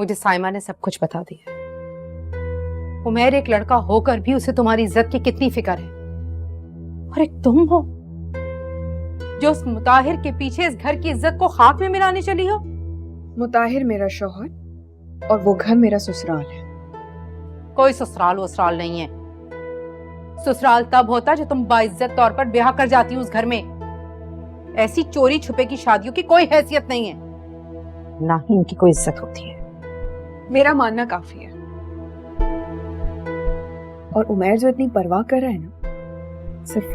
मुझे साइमा ने सब कुछ बता दिया। उमैर एक लड़का होकर भी उसे तुम्हारी इज्जत की कितनी फिक्र है, और एक तुम हो जो उस मुताहिर के पीछे इस घर की इज्जत को खाक में मिलाने चली हो। मुताहिर मेरा शौहर और वो घर मेरा ससुराल है। कोई ससुराल वसुराल नहीं है। ससुराल तब होता जो तुम बाइज्जत तौर पर ब्याह कर जाती हो उस घर में। ऐसी चोरी छुपे की शादियों की कोई हैसियत नहीं है, ना ही इनकी कोई इज्जत होती है। मेरा मानना काफी है। और उमैर जो इतनी परवाह कर रहा है ना, सिर्फ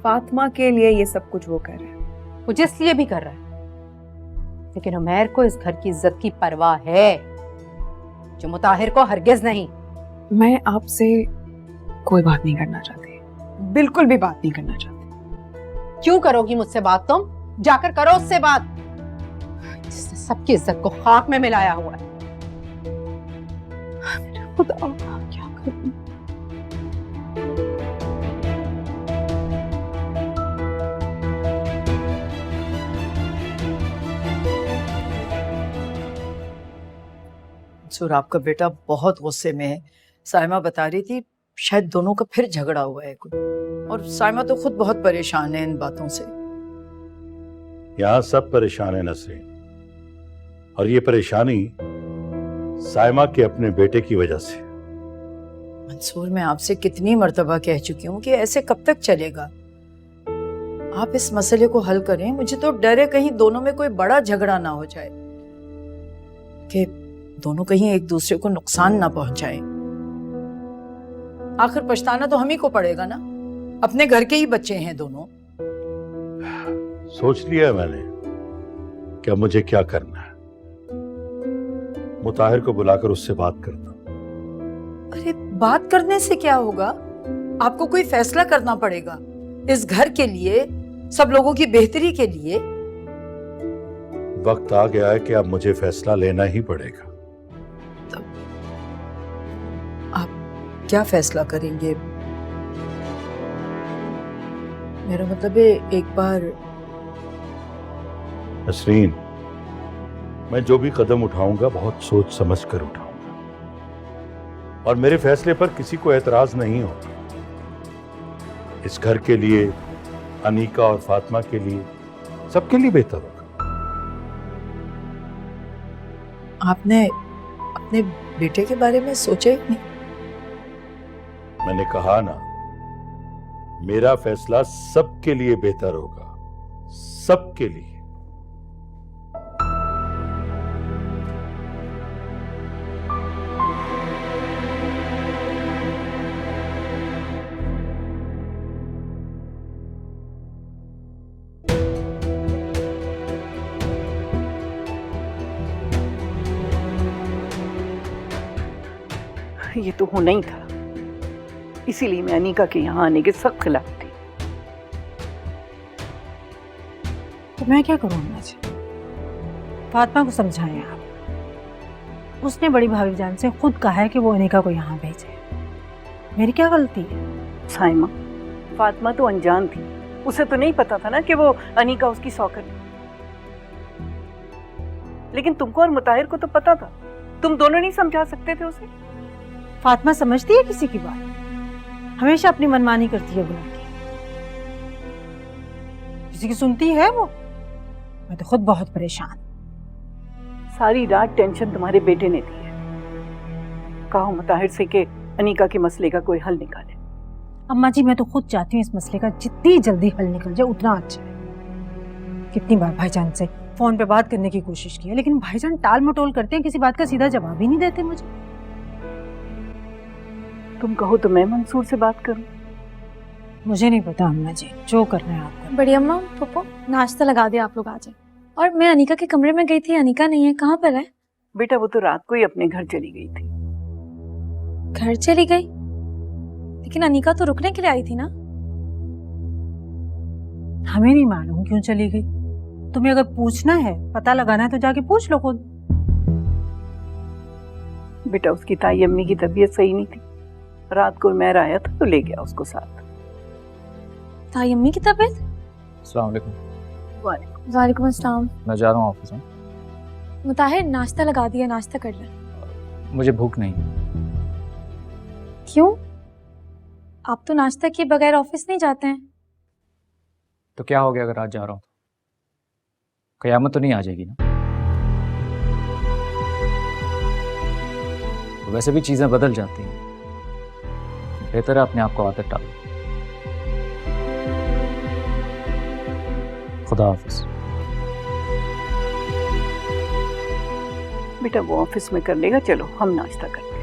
फातिमा के लिए ये सब कुछ वो कर रहा है। वो जिस लिए भी कर रहा है, लेकिन उमैर को इस घर की इज्जत की परवाह है, जो मुताहिर को हरगिज नहीं। मैं आपसे कोई बात नहीं करना चाहती, बिल्कुल भी बात नहीं करना चाहती। क्यों करोगी मुझसे बात? तुम जाकर करो उससे बात, जिसने सबकी इज्जत को खाक में मिलाया हुआ है। खुदा क्या करूं? मंसूर, आपका बेटा बहुत गुस्से में है। साइमा बता रही थी शायद दोनों का फिर झगड़ा हुआ है कुछ, और साइमा तो खुद बहुत परेशान है इन बातों से। यहाँ सब परेशान है नसरीन, और ये परेशानी साइमा के अपने बेटे की वजह से। मंसूर, मैं आपसे कितनी मर्तबा कह चुकी हूँ कि ऐसे कब तक चलेगा। आप इस मसले को हल करें। मुझे तो डर है कहीं दोनों में कोई बड़ा झगड़ा ना हो जाए, कि दोनों कहीं एक दूसरे को नुकसान ना पहुंचाएं। आखिर पछताना तो हम ही को पड़ेगा ना, अपने घर के ही बच्चे हैं दोनों। सोच लिया मैंने कि अब मुझे क्या करना है। मुताहिर को बुलाकर उससे बात करता हूं। अरे बात करने से क्या होगा? आपको कोई फैसला करना पड़ेगा इस घर के लिए, सब लोगों की बेहतरी के लिए। वक्त आ गया है कि अब मुझे फैसला लेना ही पड़ेगा। तो आप क्या फैसला करेंगे? मेरा मतलब है एक बार। नसरीन, मैं जो भी कदम उठाऊंगा बहुत सोच समझ कर उठाऊंगा, और मेरे फैसले पर किसी को एतराज नहीं होगा। इस घर के लिए, अनीका और फातिमा के लिए, सबके लिए बेहतर होगा। आपने अपने बेटे के बारे में सोचा ही नहीं? मैंने कहा ना, मेरा फैसला सबके लिए बेहतर होगा, सबके लिए। ये तो होना ही था, इसीलिए मैं अनीका के यहाँ आने के सख्त खिलाफ थी। तो मैं क्या करूँ अम्मा जी? फातिमा को समझाएं आप। उसने बड़ी भाभी जान से खुद कहा है कि वो अनीका को यहाँ भेजे। मेरी क्या गलती है? साइमा, फातिमा तो अनजान थी, उसे तो नहीं पता था ना कि वो अनीका उसकी सौकत है। लेकिन तुमको और मुताहिर को तो पता था, तुम दोनों नहीं समझा सकते थे उसे? फातिमा समझती है किसी की बात? हमेशा अपनी मनमानी करती है बुला के। किसी की सुनती है वो? मैं तो खुद बहुत परेशान। सारी रात टेंशन तुम्हारे बेटे ने दी है। कहो मुताहिर से कि अनीका के मसले का कोई हल निकाले। अम्मा जी, मैं तो खुद चाहती हूँ इस मसले का जितनी जल्दी हल निकल जाए उतना अच्छा है। कितनी बार भाईजान से फोन पे बात करने की कोशिश की है, लेकिन भाईजान टाल मटोल करते हैं, किसी बात का सीधा जवाब ही नहीं देते मुझे। तुम कहो तो मैं मंसूर से बात करूं? मुझे नहीं पता अम्मा जी, जो करना है आप करो। बड़ी अम्मा, पप्पो, नाश्ता लगा दिया, आप लोग आ जाए। और मैं अनीका के कमरे में गई थी, अनीका नहीं है, कहाँ पर है? बेटा वो तो रात को ही अपने घर चली गई थी। घर चली गई? लेकिन अनीका तो रुकने के लिए आई थी ना? हमें नहीं मालूम क्यों चली गई। तुम्हें अगर पूछना है, पता लगाना है तो जाके पूछ लो खुद। बेटा उसकी ताई अम्मी की तबीयत सही नहीं थी, रात को उमैर आया था तो ले गया उसको साथ। ताई अम्मी की तबीयत? अस्सलाम वालेकुम। वालेकुम अस्सलाम। मैं जा रहा हूँ ऑफिस में। मुताहिर नाश्ता लगा दिया, नाश्ता कर ले। मुझे भूख नहीं। क्यों? आप तो नाश्ता किए बगैर ऑफिस नहीं जाते हैं। तो क्या हो गया अगर आज जा रहा हूँ? कयामत तो नहीं आ जाएगी ना? तो वैसे भी चीजें बदल जाती हैं, बेहतर है अपने आप को आदत डालो। खुदा हाफिज। बेटा वो ऑफिस में कर लेगा, चलो हम नाश्ता करते हैं।